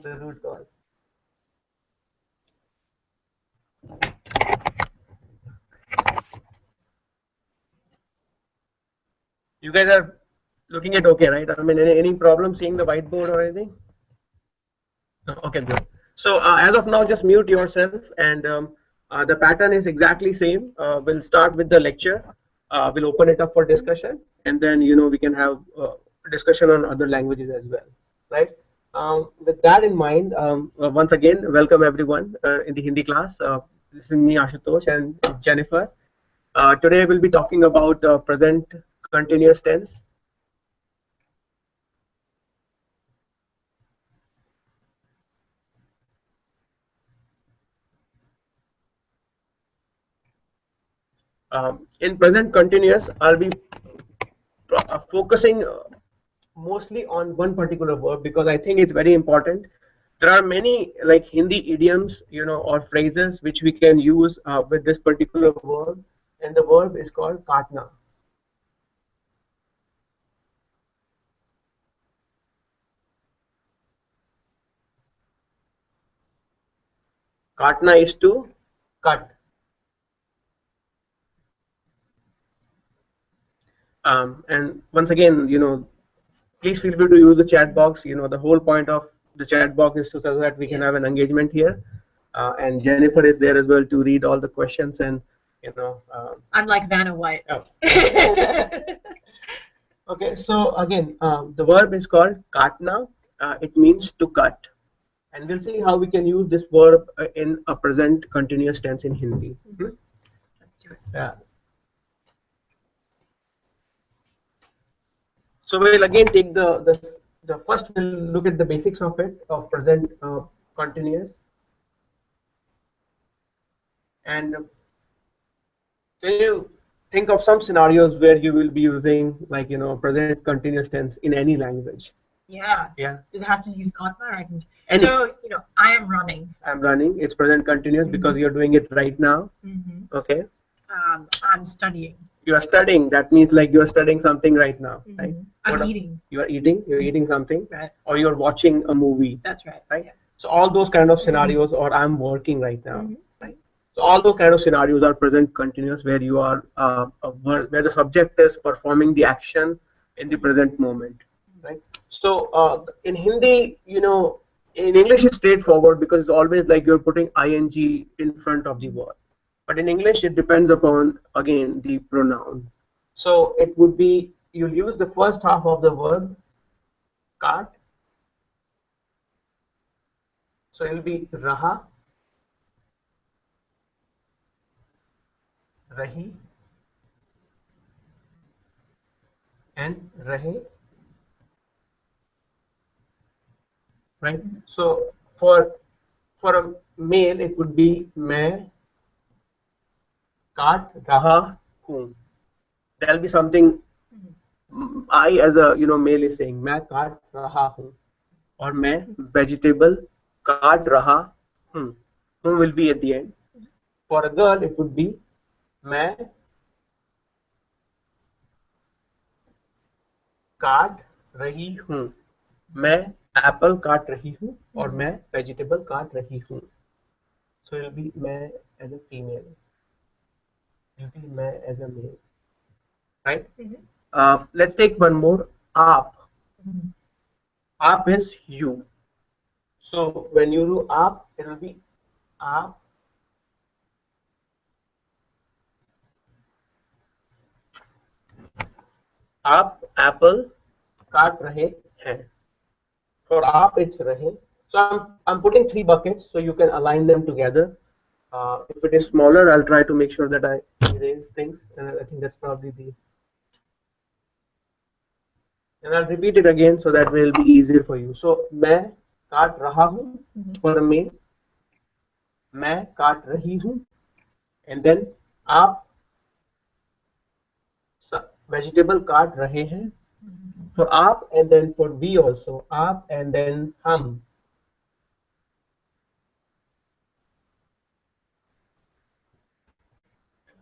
the root cause. You guys are looking at okay, right? I mean, any problem seeing the whiteboard or anything? No? Okay, good. So as of now, just mute yourself, and the pattern is exactly same. We'll start with the lecture. We'll open it up for discussion, and then we can have discussion on other languages as well, right? With that in mind, once again, welcome everyone in the Hindi class. This is me, Ashutosh, and Jennifer. Today we'll be talking about present continuous tense. In present continuous, I'll be focusing mostly on one particular verb because I think it's very important. There are many like Hindi idioms, or phrases which we can use with this particular verb, and the verb is called katna. Katna is to cut. And once again, please feel free to use the chat box. The whole point of the chat box is so that we can have an engagement here. And Jennifer is there as well to read all the questions and Unlike Vanna White. Oh. Okay, so again, the verb is called katna. It means to cut, and we'll see how we can use this verb in a present continuous tense in Hindi. Let's do it. Yeah. So we'll again take the first. We'll look at the basics of it, of present continuous, and can you think of some scenarios where you will be using like present continuous tense in any language? Yeah. Yeah. Does it have to use katna, or I can? Any. So I am running. I'm running. It's present continuous because you're doing it right now. Okay. I'm studying. You are studying. That means like you are studying something right now, right? I'm eating. You are eating. You're eating something, Right. or you're watching a movie. That's right. Right. Yeah. So all those kind of scenarios, or I'm working right now. Right. So all those kind of scenarios are present continuous, where you are where the subject is performing the action in the present moment, right? So in Hindi, in English it's straightforward because it's always like you're putting ing in front of the word. But in English, it depends upon, again, the pronoun. So it would be, you'll use the first half of the verb, kat. So it will be raha, rahi, and rahe. Right? So for a male, it would be main काट रहा हूँ. There'll be something I as a male is saying मैं काट रहा हूँ और मैं vegetable काट रहा हूँ. Whom will be at the end. For a girl it would be मैं काट रही हूँ. मैं apple काट रही हूँ और मैं vegetable काट रही हूँ. So it will be मैं as a female. It will be मैं as a male. Right? Let's take one more. Aap. Aap is you. So when you do aap, it will be aap. आप apple काट रहे हैं. For aap, it's rahe. So I'm putting 3 buckets so you can align them together. If it is smaller, I'll try to make sure that I erase things. And I think that's probably the. And I'll repeat it again so that will be easier for you. So मैं काट रहा हूँ for me. मैं काट रही हूँ. And then आप vegetable काट रहे हैं. For आप and then for we also. आप and then हम.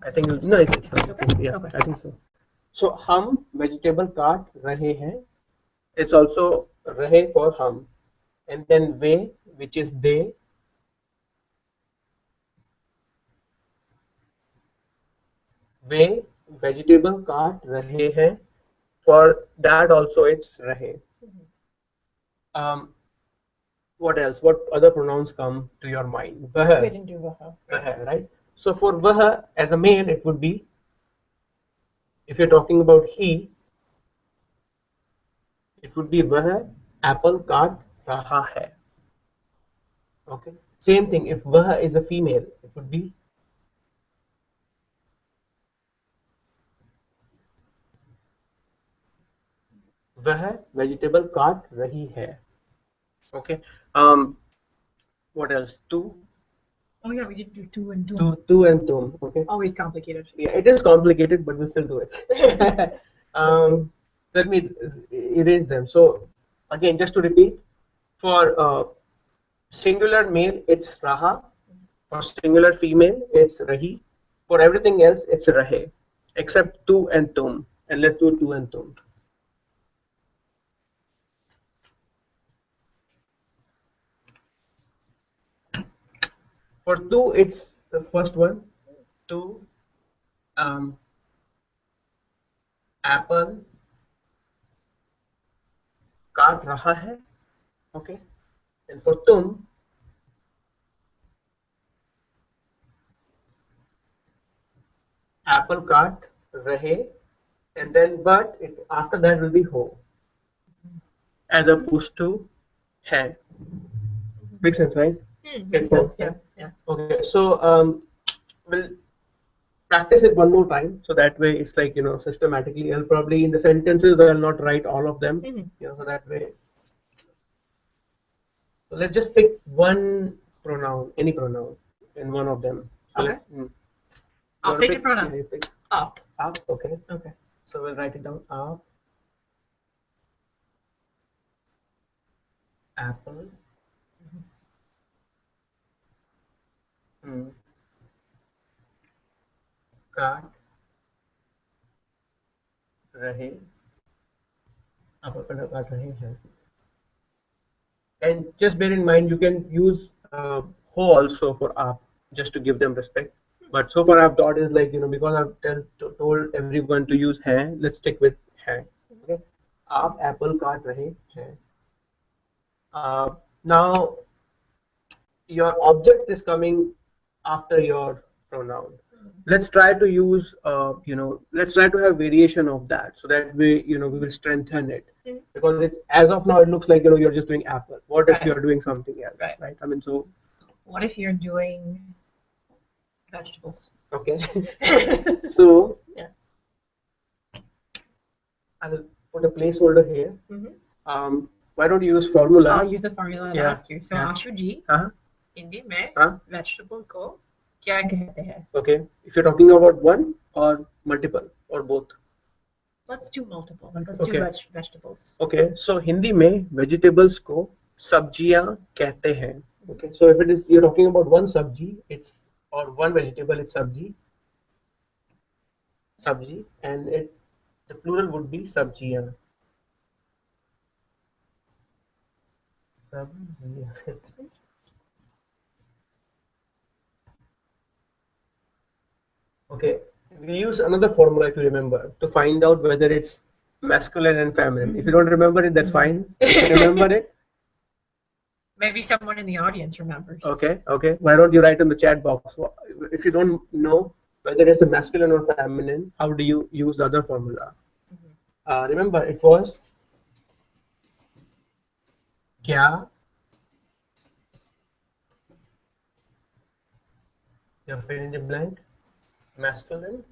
I think no, it's okay. Yeah, okay. I think so. So हम vegetable काट रहे हैं. It's also रहे for हम. and then way, which is they, way vegetable काट रहे हैं. For that also it's रहे. Um, what else? What other pronouns come to your mind? वह, We didn't do vaha. वह, right? So for वह as a male, it would be, if you're talking about he, it would be वह apple काट रहा है. Okay. Same thing. If वह is a female, it would be वह vegetable काट रही है. Okay. What else? Tu, Oh yeah, we did do two and two. tu and tum. Okay. Always complicated. Yeah, it is complicated, but we'll still do it. Let me erase them. So again, just to repeat, for singular male, it's raha. For singular female, it's rahi. For everything else, it's rahe, except tu and tum. And let's do tu and tum. For tu, it's the first one. Tu, apple काट रहा है. Okay. And for tum, apple काट रहे, and then but it, after that will be ho, as opposed to hai. Makes sense, right? Makes sense. Yeah. Yeah. Okay, so we'll practice it one more time, so that way it's like, you know, systematically. I'll probably in the sentences I'll not write all of them, you know, so that way. So let's just pick one pronoun, any pronoun, in one of them. So Okay. You I'll wanna pick a pronoun. Yeah, you pick Up. up. Okay. Okay. So we'll write it down. Up. Apple. काट रहे, apple काट रहे हैं. And just bear in mind, you can use ho also for up, just to give them respect. But so far I've thought is like, you know, because I've told everyone to use hai, let's stick with hai. Okay. Aap apple काट रहे हैं. Now your object is coming after your pronoun. Let's try to use, you know, let's try to have variation of that, so that way, you know, we will strengthen it. Because it's, as of now, it looks like, you know, you're just doing apple. What if Right. you're doing something else? Right. I mean, so What if you're doing vegetables? okay. So Yeah. I'll put a placeholder here. Mhm. Why don't you use formula? I'll use the formula and Yeah. ask you. So Yeah. Ashu Ji, Uh-huh. Hindi में हाँ. vegetable को क्या कहते हैं? Okay. If you're talking about one or multiple or both. Let's do multiple. Let's Okay. do vegetables. Okay. So Hindi में vegetables को सब्जियां कहते हैं. Okay. So if it is, you're talking about one sabji, it's, or one vegetable, it's sabji, and it, the plural would be sabjiyan. Sabjiyan. Okay, we use another formula, if you remember, to find out whether it's masculine and feminine. If you don't remember it, that's fine. If you remember it, Maybe someone in the audience remembers. okay. Why don't you write in the chat box? If you don't know whether it's a masculine or feminine, how do you use the other formula? Remember, it was kya. You fill in the blank. Masculine,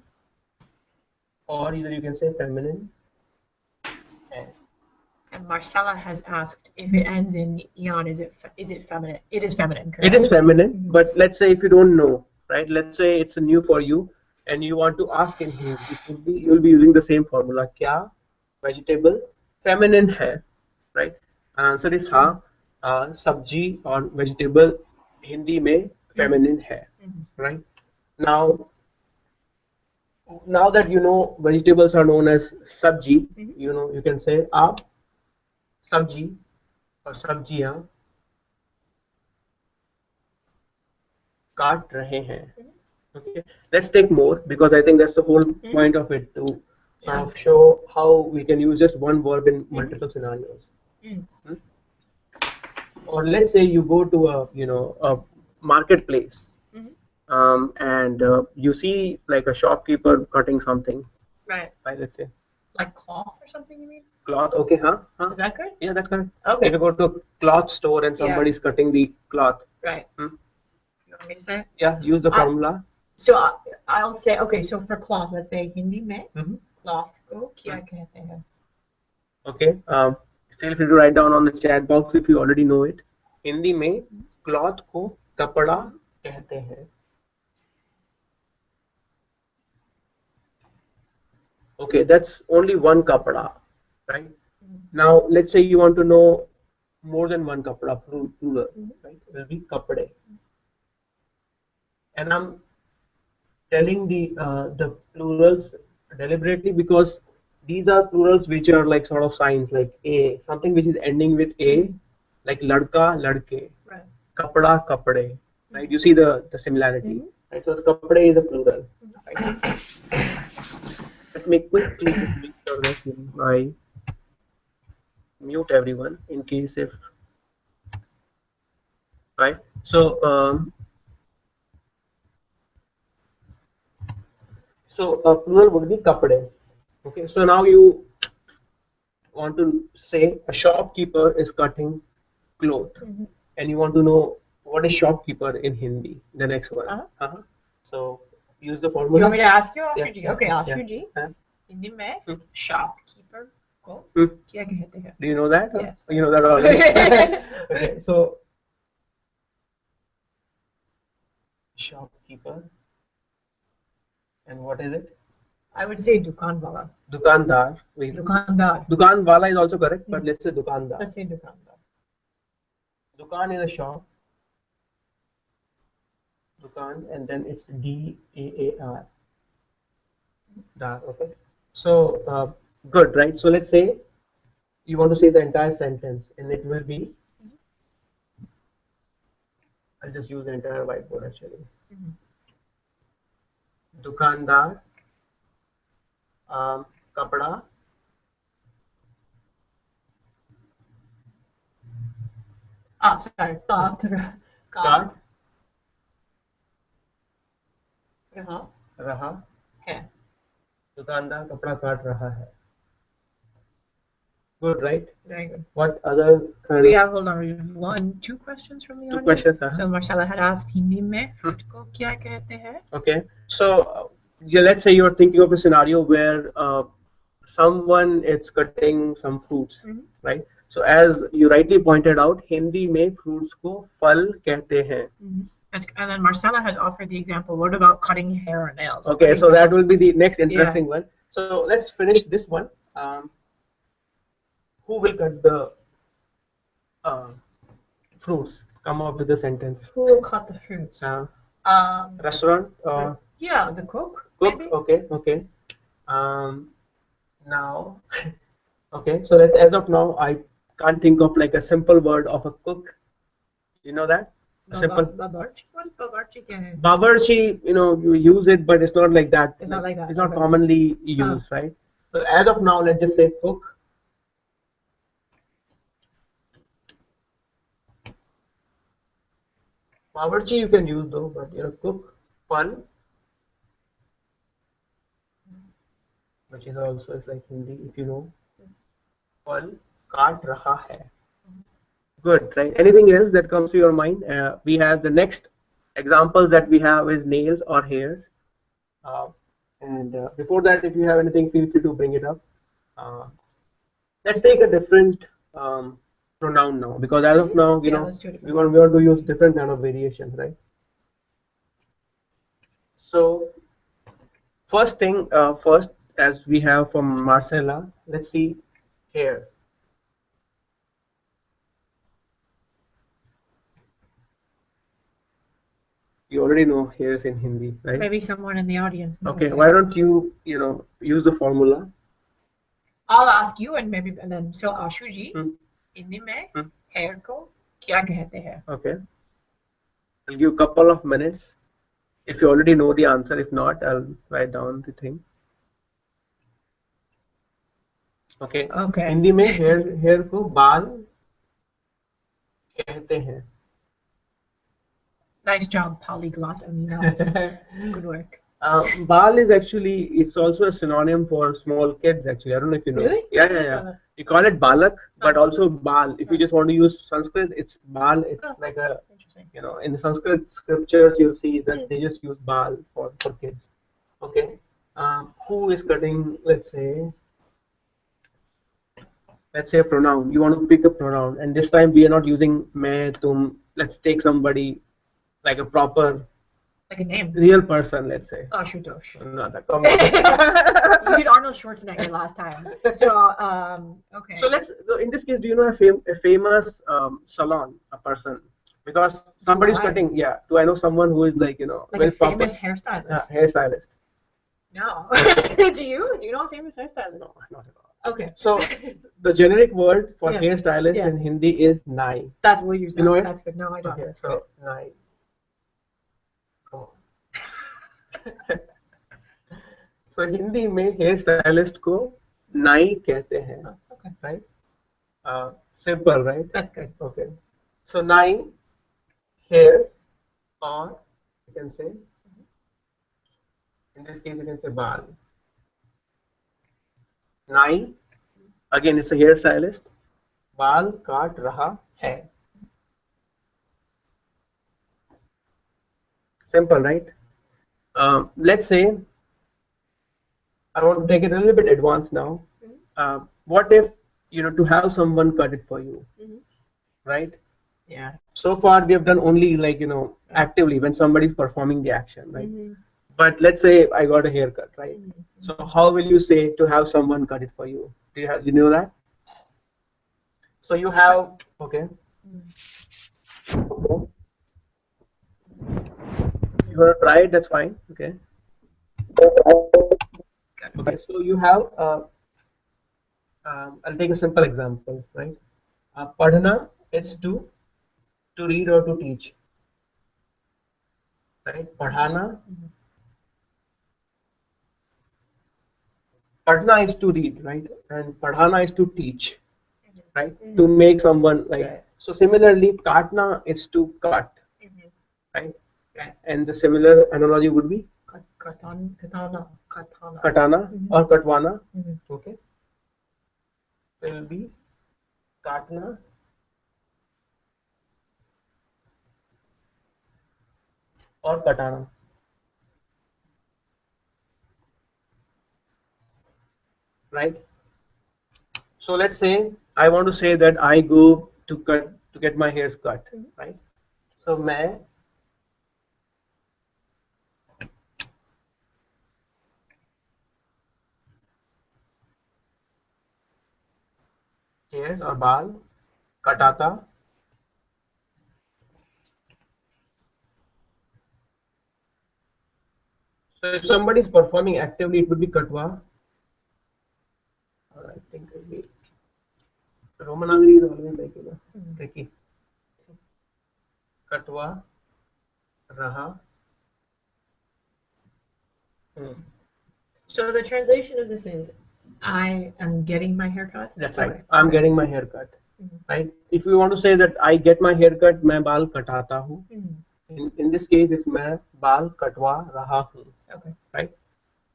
or either you can say feminine. And Marcella has asked if it ends in "ion," is it feminine? It is feminine, correct? It is feminine, but let's say if you don't know, right? Let's say it's new for you, and you want to ask in Hindi, it would be, you'll be using the same formula. Kya vegetable feminine hai, right? Answer is ha. Sabji or vegetable Hindi mein feminine hai, right? Now that you know vegetables are known as sabji, you know, you can say aap sabji or sabjiyan काट रहे हैं. Okay, let's take more because I think that's the whole point of it to show how we can use just one verb in multiple scenarios. Hmm? Or let's say you go to a marketplace, and you see like a shopkeeper cutting something. Right. Right. Let's say Like cloth or something, you mean? cloth. Okay, huh? Is that good? Yeah, that's correct. Okay. If you go to a cloth store and somebody's cutting the cloth. Right. You want me to say it? Yeah, use the formula. So I'll say, okay, so for cloth, let's say Hindi में cloth को क्या कहते हैं? Okay. Feel free to write down on the chat box if you already know it. Hindi में cloth को कपड़ा कहते हैं. Okay, that's only one kapda, right? Now let's say you want to know more than one kapda, plural, right? It will be kapde. And I'm telling the plurals deliberately because these are plurals which are like sort of signs like a, something which is ending with a, like ladka, ladke, right. Kapda, kapde, right? You see the similarity, right? So the kapde is a plural. Right? Let me quickly make sure that I mute everyone in case if, right? So plural would be kapde. Okay, so now you want to say a shopkeeper is cutting cloth, and you want to know what is shopkeeper in Hindi. The next one. So use the formula. You want me to ask you, Ashu Ji? Okay, Ashu Ji. Hindi में shopkeeper को क्या कहते हैं? Do you know that? Yes. You know that already. Okay, so shopkeeper, and what is it? I would say dukan wala. Dukandar. Wait. Dukandar. Dukan wala is also correct, but let's say dukandar. Let's say dukandar. Dukan is a shop. Dukan, and then it's D-A-A-R. Dar, okay. So good, right? So let's say you want to say the entire sentence, and it will be. I'll just use the entire whiteboard actually. Dukandar, kapda, sorry, काट रहा है. दुकानदार कपड़ा काट रहा है. Good, right? Very good. What other? We have, hold on, we have two questions from the audience. Two questions. So Marcella had asked Hindi में fruit को क्या कहते हैं? Okay, so yeah, let's say you're thinking of a scenario where someone is cutting some fruits, right? So as you rightly pointed out, Hindi में fruits को फल कहते हैं. And then Marcella has offered the example. What about cutting hair or nails? Okay, so that will be the next interesting one. So let's finish this one. Who will cut the fruits? Come up with the sentence. Who will cut the fruits? Restaurant? Yeah, the cook. Cook? Maybe? Okay. Now, okay, so let's, as of now, I can't think of like a simple word of a cook. You know that? Simple. Babarchi? What's babarchi? Babarchi, you use it, but it's not like that. It's not like that. It's not commonly used, right? So as of now, let's just say cook. Babarchi you can use though, but cook, fun, which is also it's like Hindi if you know. Fun, kaat raha hai. Good, right? Anything else that comes to your mind? We have the next examples that we have is nails or hairs. And before that, if you have anything, feel free to bring it up. Let's take a different pronoun now, because as of now, we want to use different kind of variations, right? So first thing, as we have from Marcella, let's see hairs. You already know hairs in Hindi, right? Maybe someone in the audience knows. Okay, why don't you, use the formula? I'll ask you, and then so Ashu Ji, Hindi में hair को क्या कहते हैं? Okay. I'll give you a couple of minutes. If you already know the answer, if not, I'll write down the thing. Okay. Okay. Hindi में hair को बाल कहते हैं. Nice job, polyglot. I mean, good work. Bal is actually, it's also a synonym for small kids actually. I don't know if you know. Really? Yeah. You call it balak, but also bal. If you just want to use Sanskrit, it's bal. It's like a, you know, in the Sanskrit scriptures you'll see that they just use bal for kids. Okay. Who is cutting, let's say a pronoun. You want to pick a pronoun, and this time we are not using मैं, तुम. Let's take somebody like a proper, like a name, real person. Let's say. Ashutosh. No, come on. You did Arnold Schwarzenegger last time. So okay. So in this case, do you know a famous salon, a person? Because somebody's cutting. Yeah. Do I know someone who is like, you know, like very a famous hairstylist? Hairstylist. No. Do you know a famous hairstylist? No, not at all. Okay. So the generic word for hairstylist in Hindi is nai. That's what you use. You know it? That's good. No, I don't. Okay, so nai. Come on. So Hindi में hair stylist को नाई कहते हैं. Okay. Right? Simple, right? That's good. Okay. So nai, hairs, or you can say, in this case you can say baal. नाई, again it's a hair stylist. बाल काट रहा है. Simple, right? Let's say I want to take it a little bit advanced now. What if, you know, to have someone cut it for you, right? Yeah. So far we have done only, like, you know, actively when somebody's performing the action, right? But let's say I got a haircut, right? So how will you say to have someone cut it for you? Do you know that? So you have, okay. You want to try it? That's fine. Okay. Okay. So you have, I'll take a simple example, right? Padhana, it's to read or to teach, right? Padhana. Padhana is to read, right? And padhana is to teach, right? To make someone, like, so similarly, katna is to cut, right? And the similar analogy would be katana or katwana. Okay. Will be katna or katana. Right? So let's say I want to say that I go to get my hairs cut, right? So मैं hairs or बाल कटाता So if somebody is performing actively, it would be katwa. I think it would be Romanagri is always like, you know, tricky. Katwa raha. So the translation of this is, I am getting my haircut. That's right. I'm getting my haircut. Right. If you want to say that I get my haircut, मैं बाल कटाता हूँ. In this case, it's मैं बाल कटवा रहा हूँ. Okay. Right.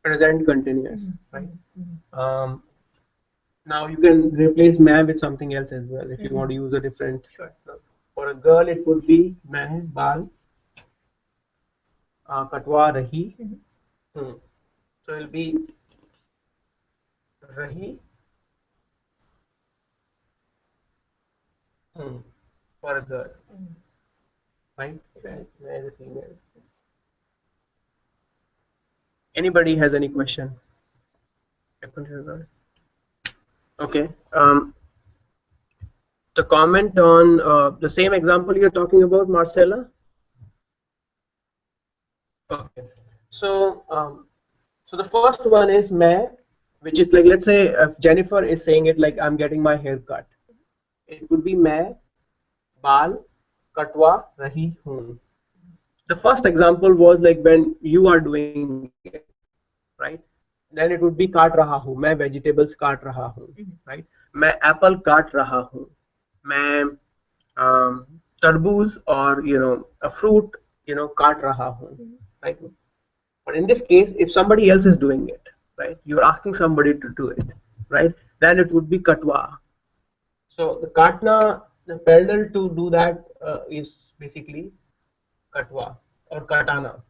Present continuous. Right. Now you can replace मैं with something else as well if you want to use a different. Sure. For a girl, it would be मैं बाल कटवा रही. So it will be rahi for a girl, right? As a female. Anybody has any question? Okay. The comment on the same example you're talking about, Marcella. Okay. So so the first one is मैं, which is like, let's say if Jennifer is saying it like I'm getting my hair cut. It would be मैं बाल कटवा रही हूँ. The first example was like when you are doing it, right? Then it would be काट रहा हूँ, मैं vegetables काट रहा हूँ, right? मैं apple काट रहा हूँ, मैं तरबूज or a fruit काट रहा हूँ, right? But in this case, if somebody else is doing it, right, you're asking somebody to do it, right? Then it would be katwa. So the katna, the parallel to do that is basically katwa or katana,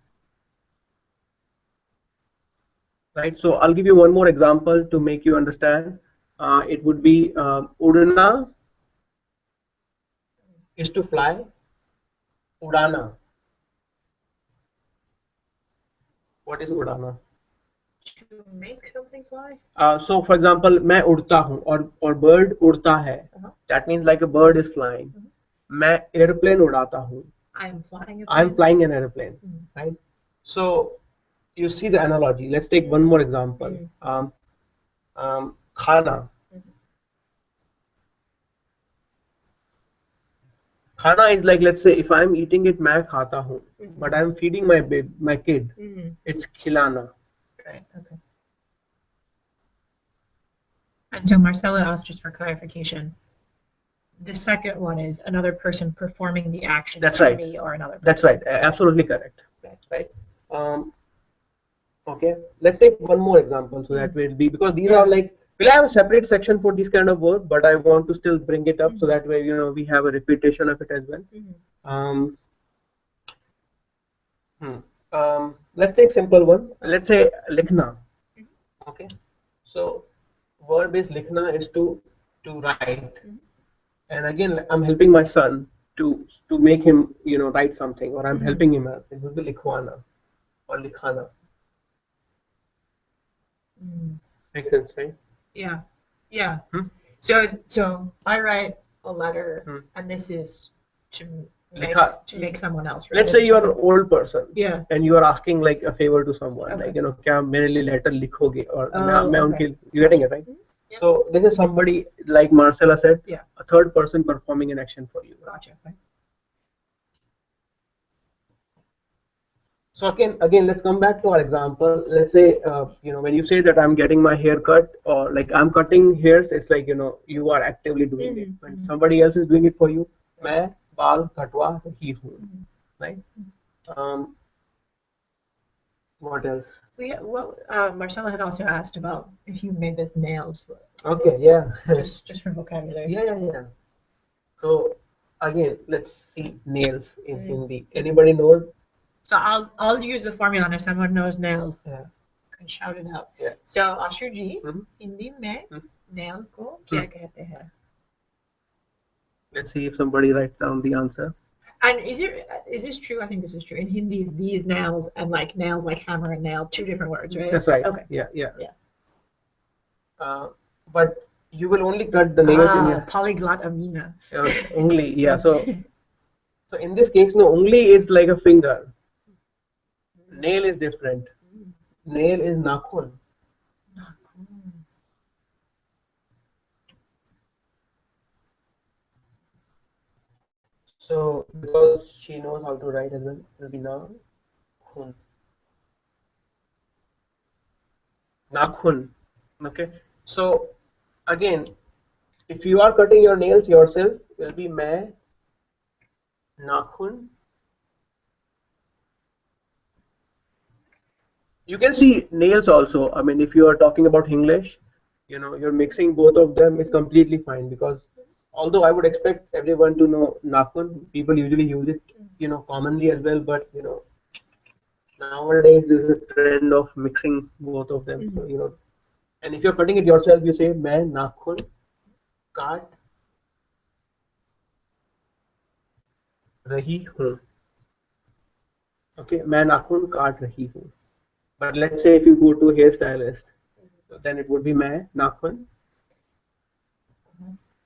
right? So I'll give you one more example to make you understand. It would be udana is to fly, udana. What is udana? To make something fly. So for example, मैं उड़ता हूँ और bird उड़ता है. That means like a bird is flying. मैं airplane उड़ाता हूँ. I'm flying a plane. I'm flying an airplane, right? So you see the analogy. Let's take one more example. Khana. Khana is like, let's say if I'm eating it, मैं खाता हूँ, but I'm feeding my kid. It's khilana. Right. Okay. And so Marcella asked, just for clarification, the second one is another person performing the action. That's for right. Me or another person. That's right. Absolutely correct. Right. Okay. Let's take one more example so that way it'll be, because these are like, we'll have a separate section for this kind of work, but I want to still bring it up so that way we have a repetition of it as well. Let's take simple one. Let's say likhna. Okay. So verb is likhna is to write, and again I'm helping my son to make him write something, or I'm helping him out. It would be likhwana or likhana. Makes sense, right? Yeah. Yeah. So I write a letter, and this is to make someone else write. Let's say you are an old person. Yeah. And you are asking like a favor to someone, Okay. like क्या मेरे लिए letter लिखोगे, or मैं okay. उनके, you getting it, right? Yep. So this is somebody, like Marcella said, a third person performing an action for you. Gotcha. Okay. So again, let's come back to our example. Let's say, when you say that I'm getting my hair cut, or like I'm cutting hairs, it's like, you are actively doing it. When somebody else is doing it for you, मैं बाल कटवा रही हूँ, right? What else? Marcella had also asked about if you made this nails. Okay, yeah. just for vocabulary. Yeah. So again, let's see nails in Hindi. Anybody knows? So I'll use the formula, and if someone knows nails, Yeah. can shout it out. Yeah. So Ashu Ji, Hindi में nail को क्या कहते हैं? Let's see if somebody writes down the answer. And is this true? I think this is true. In Hindi, these nails and like nails like hammer and nail, two different words, right? That's right. Okay. Yeah. But you will only cut the nails in your polyglot Amina. Ungli, yeah. So in this case, no, ungli is like a finger. Nail is different. Nail is nakhun. So because she knows how to write as well, it will be nakhun. Nakhun. Okay. So again, if you are cutting your nails yourself, it will be मैं नाखून. You can see nails also. I mean, if you are talking about English, you're mixing both of them, it's completely fine, because although I would expect everyone to know nakhun, people usually use it, commonly as well, but nowadays there's a trend of mixing both of them. So, and if you're cutting it yourself, you say मैं नाखून काट रही हूँ. Okay, मैं नाखून काट रही हूँ. But let's say if you go to a hairstylist, then it would be मैं नाखून.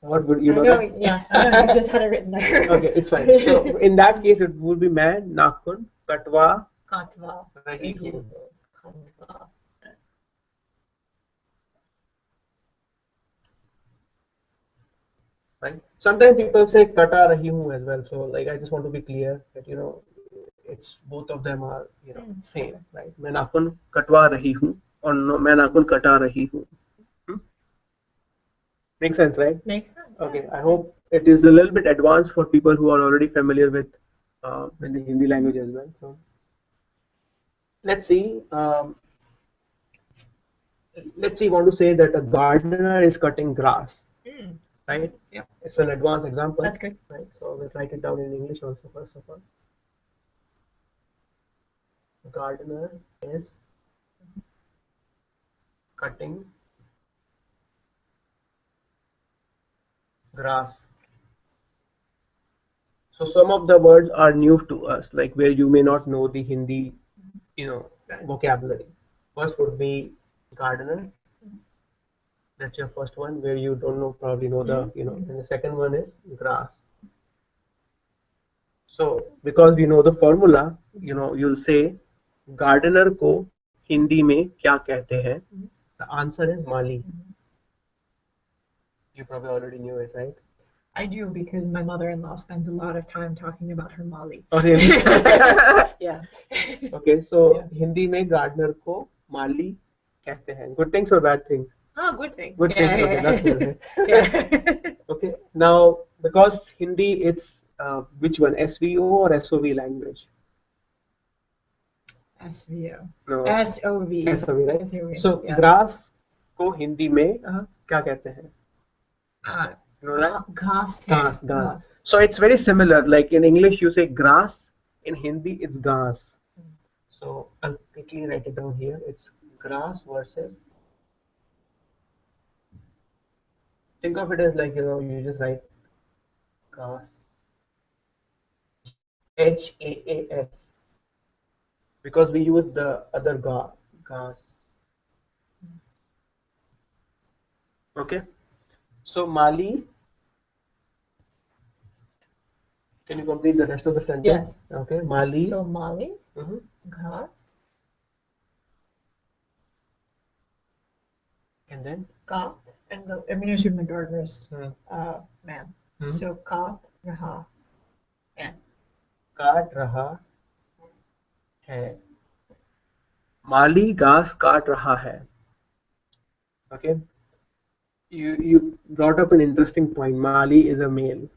What would you know? Yeah, I know, you just had it written there. Okay, it's fine. So in that case, it would be मैं नाखून कटवा रही हूँ. Right. Sometimes people say kata rahi hu as well. So like I just want to be clear that it's both of them are same, right? मैं नाखून कटवा रही हूँ or no, मैं नाखून कटा रही हूँ. Makes sense, right? Makes sense. Okay, I hope it is a little bit advanced for people who are already familiar with the Hindi language as well. So let's see. Let's see. Want to say that a gardener is cutting grass, right? Yeah. It's an advanced example. That's good. Right. So we'll write it down in English also first of all. Gardener is cutting grass. So some of the words are new to us, like where you may not know the Hindi, vocabulary. First would be gardener. That's your first one, where you don't know, probably know the, and the second one is grass. So because we know the formula, you'll say gardener को हिंदी में क्या कहते हैं? The answer is Mali. You probably already knew it, right? I do, because my mother-in-law spends a lot of time talking about her Mali. Oh, really? Yeah. Okay, so Hindi में gardener को माली कहते हैं. Good things or bad things? Oh, good things. Good things. Okay, that's good. Yeah. Okay, now because Hindi, it's which one? SVO or SOV language? SVO. No. SOV. SOV, right? SOV. So Yeah. grass को हिंदी में क्या कहते हैं? You know that? Ghas. Ghas. So it's very similar. Like in English, you say grass. In Hindi, it's ghas. So I'll quickly write it down here. It's grass versus. Think of it as like, you just write ghas. HAAS. Because we use the other ghas. Okay. So Mali. Can you complete the rest of the sentence? Yes. Okay. Mali. So Mali. Ghas. And then? Got. And I'm assuming the gardener's man. So got raha hai. काट रहा है. माली घास काट रहा है. Okay. You brought up an interesting point. Mali is a male.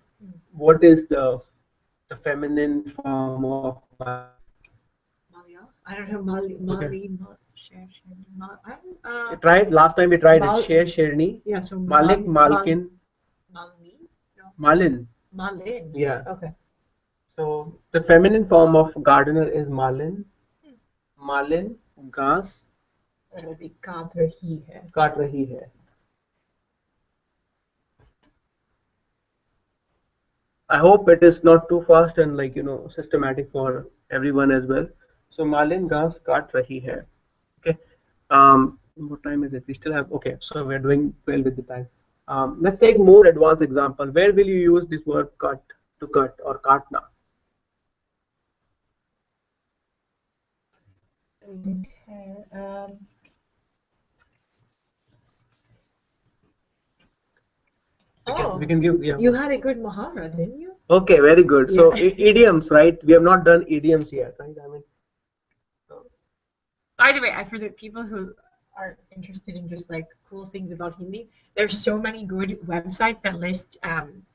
What is the feminine form of Mali? I don't know. Mali. Okay. I tried last time. We tried it. Sher, Sherni. Yeah. So Malik, Malkin. Malin. No. Malin. Malin. Yeah. Okay. So the feminine form of gardener is Malin. Malin घास That would be काट रही है. काट रही है. I hope it is not too fast and systematic for everyone as well. So Malin घास काट रही है. Okay. What time is it? We still have. Okay. So we're doing well with the time. Let's take more advanced example. Where will you use this verb cut, to cut, or काटना? Okay. We can give. Yeah. You had a good muhara, didn't you? Okay, very good. Yeah. So idioms, right? We have not done idioms yet, right? I mean. By the way, for the people who are interested in just like cool things about Hindi, there's so many good websites that list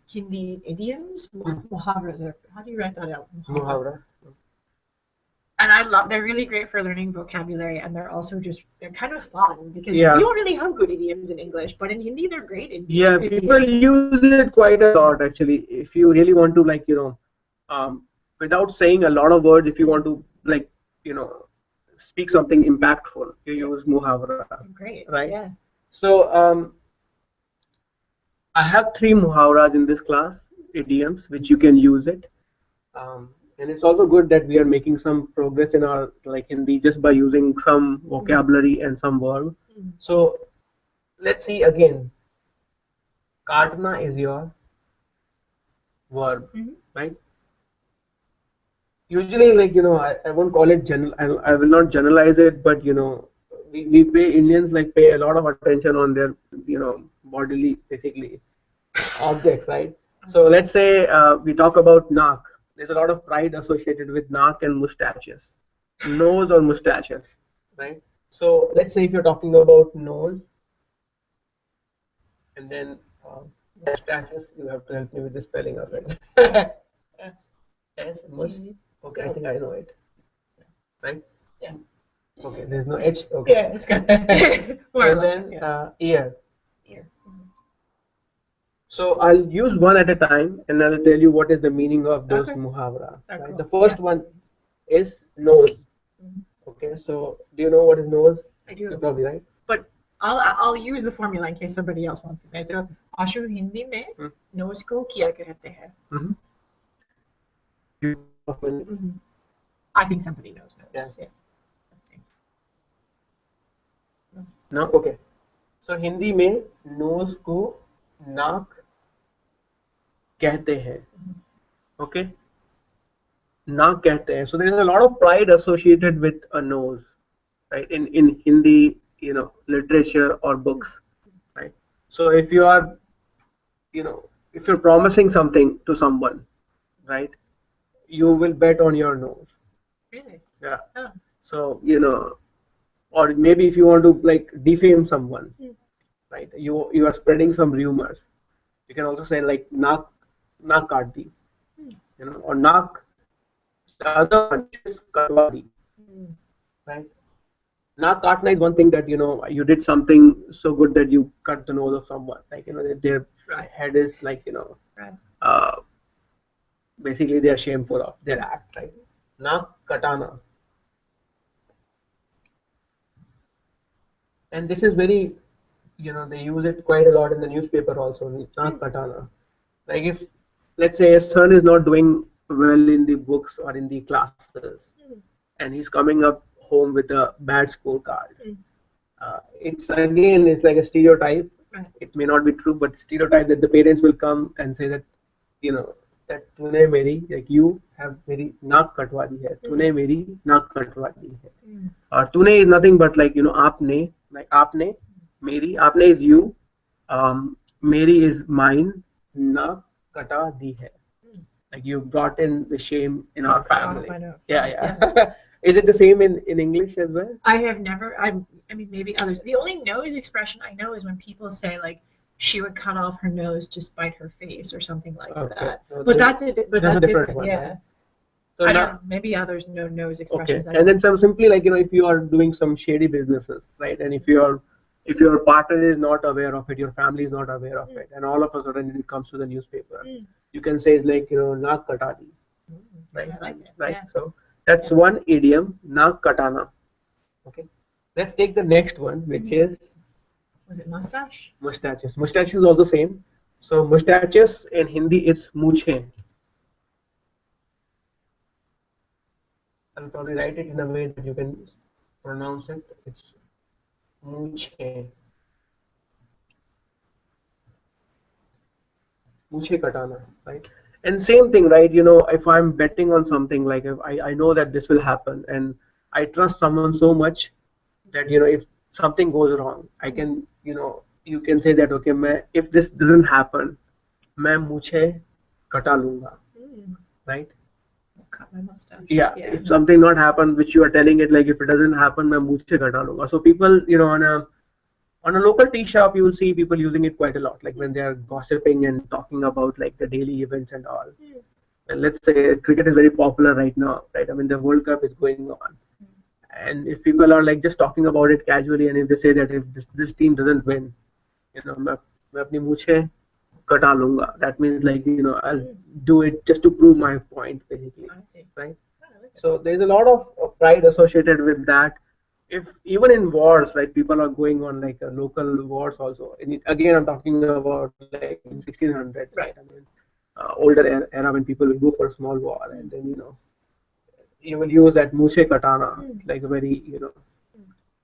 Hindi idioms, muhavras. How do you write that out? Muhavra. And they're really great for learning vocabulary, and they're also they're kind of fun because we Yeah. don't really have good idioms in English, but in Hindi they're great. Yeah, people use it quite a lot actually. If you really want to without saying a lot of words, if you want to speak something impactful, you use muhavra. Great. Right? Yeah. So I have 3 muhavras in this class, idioms, which you can use it. And it's also good that we are making some progress in our Hindi just by using some vocabulary and some verb. So let's see again. Kaatna is your verb, right? Usually, I won't call it general. I will not generalize it, but we Indians pay a lot of attention on their bodily basically objects, right? So let's say we talk about naak. there's a lot of pride associated with naak and mustaches, nose or mustaches, right? So let's say if you're talking about nose and then mustaches, you have to help me with the spelling of it. S S mus. T. Okay, I think I know it. Right? Yeah. Okay, there's no H. Okay. Yeah, it's good. More or And less, then yeah. ear. Ear. So I'll use one at a time, and I'll tell you what is the meaning of those Okay. muhavara. Oh, Right? cool. The first Yeah. one is nose. Mhm. Okay, so do you know what is nose? I You're do. probably right. But I'll use the formula in case somebody else wants to say. So आशु हिंदी में Hmm. nose को क्या कहते हैं? Mm-hmm. Give me a couple of minutes. I think somebody knows nose. Yeah. Yeah. Let's see. No, okay. So Hindi में nose को नाक कहते हैं. Okay, नाक कहते हैं. So there is a lot of pride associated with a nose, right? In Hindi, literature or books, right? So if you are, if you're promising something to someone, right, you will bet on your nose. Really? Yeah. Oh. So or maybe if you want to like defame someone, right? You are spreading some rumors. You can also say like naak kaat di, or naak. The other one is katwa di, right? Naak katna is one thing that you did something so good that you cut the nose of someone, like their Right. head is like Right. basically they are shameful of their act, right? Naak katana, and this is very, they use it quite a lot in the newspaper also. Naak katana, like if let's say a son is not doing well in the books or in the classes, and he's coming up home with a bad scorecard. It's like a stereotype. Right. It may not be true, but stereotype that the parents will come and say that that तूने मेरी, like you have मेरी नाक कटवा दी है, तूने मेरी नाक कटवा दी है. Or तूने is nothing but like आपने, like आपने, मेरी, आपने is you, मेरी is mine, नाक कटा दी है. Like you brought in the shame in our family. I know. Yeah. Is it the same in English as well? I have never. I mean, maybe others. The only nose expression I know is when people say like she would cut off her nose to spite her face or something like Okay. that. So But that's that's a different different. one, Yeah. right? So I now, don't. Maybe others know nose okay, expressions. I and then don't. some simply like if you are doing some shady businesses, right? And if your partner is not aware of it, your family is not aware of it, and all of a sudden it comes to the newspaper, you can say it's like naak kata di, right? I like it. Right. Yeah. So that's one idiom, naak katana. Okay. Let's take the next one, which is Was it mustache? mustaches. Mustaches is also same. So mustaches in Hindi it's मूछें. I'll probably write it in a way that you can pronounce it. It's मूछें. मूछें katana, right? And same thing, right? If I'm betting on something, like if I know that this will happen, and I trust someone so much that if something goes wrong, I can, you can say that okay, if this doesn't happen, मैं मूछें कटा लूंगा, right? Cut my mustache. Yeah, if something not happen, which you are telling it, like if it doesn't happen, मैं मूछें कटा लूंगा. So people, on a local tea shop, you will see people using it quite a lot, like when they are gossiping and talking about like the daily events and all. And let's say cricket is very popular right now, right? I mean, the World Cup is going on, and if people are like just talking about it casually, and if they say that if this team doesn't win, मैं अपनी मूछें कटा लूंगा, that means like I'll do it just to prove my point, basically, I see. right? So there's a lot of pride associated with that. If even in wars, right, people are going on like local wars also. And again, I'm talking about like in 1600s, right? I mean, older era when people will go for a small war, and then you will use that muche katana, like a very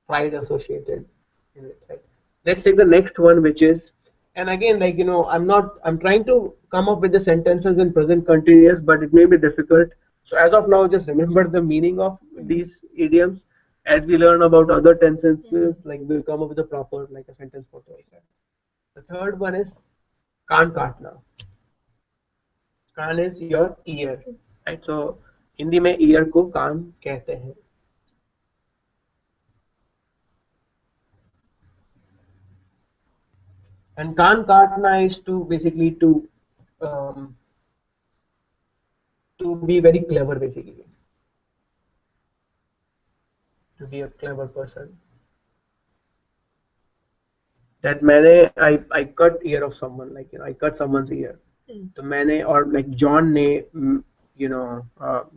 pride associated in it, right? Let's take the next one, which is, and again, like I'm trying to come up with the sentences in present continuous, but it may be difficult. So as of now, just remember the meaning of these idioms. As we learn about other tenses, like we'll come up with a proper like a sentence for those. The third one is kan katna. Kan is your ear. right? So Hindi में year को कान कहते हैं. And कान काटना is to basically um, to be very clever, basically to be a clever person. That मैंने I cut ear of someone, like I cut someone's ear. तो मैंने और like John ने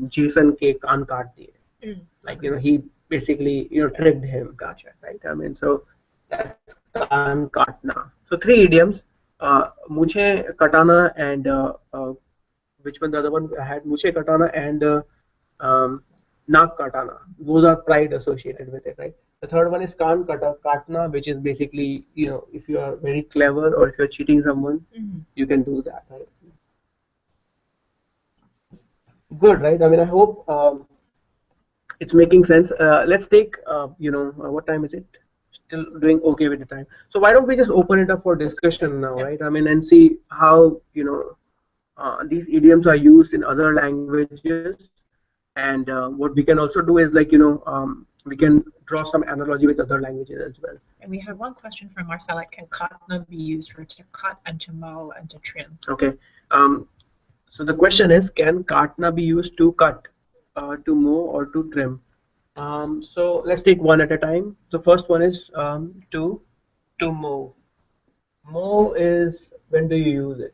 Jason के कान काट दिए. Like he basically tricked him. Gotcha. Right. I mean, so that's कान काटना. So three idioms. मुझे कटाना and which one the other one I had? मुझे कटाना and um, नाक काटाना. Those are pride associated with it, right? The third one is कान काटना, which is basically if you are very clever or if you're cheating someone, you can do that, right? Good, right? I mean, I hope it's making sense. Let's take what time is it? Still doing okay with the time. So why don't we just open it up for discussion now, right? I mean, and see how these idioms are used in other languages, and what we can also do is like we can draw some analogy with other languages as well. And we have one question from Marcella. Can katna be used for to cut and to mow and to trim? Okay. So the question is, can katna be used to cut, to mow, or to trim? So let's take one at a time. The first one is to mow. Mow is, when do you use it?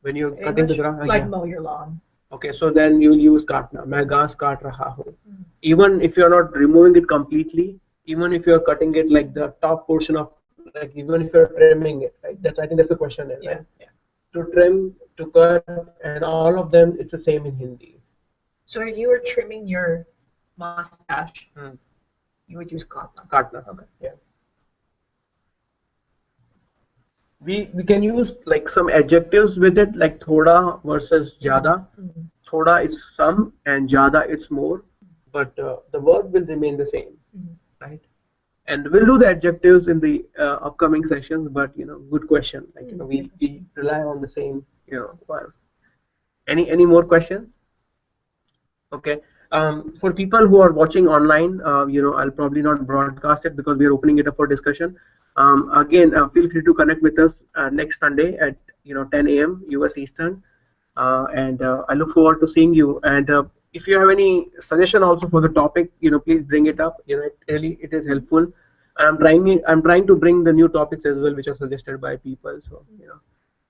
When you're cutting the grass? Like mow your lawn. Okay, so then you'll use katna. मैं घास काट रहा हूँ. Even if you're not removing it completely, even if you're cutting it like the top portion of, like even if you're trimming it, right? I think that's the question is, right? Yeah. To trim, to cut, and all of them, it's the same in Hindi. So if you were trimming your mustache, you would use katna. Katna. Okay. Yeah. We can use like some adjectives with it, like thoda versus jada. Thoda is some and jada it's more, but the verb will remain the same, right? And we'll do the adjectives in the upcoming sessions. But good question. Like we rely on the same one. Any more questions? Okay. For people who are watching online, I'll probably not broadcast it because we are opening it up for discussion. Again, feel free to connect with us next Sunday at 10 a.m. US Eastern, and I look forward to seeing you. And if you have any suggestion also for the topic, please bring it up. It is helpful. I'm trying to bring the new topics as well, which are suggested by people. So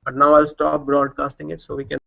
but now I'll stop broadcasting it so we can.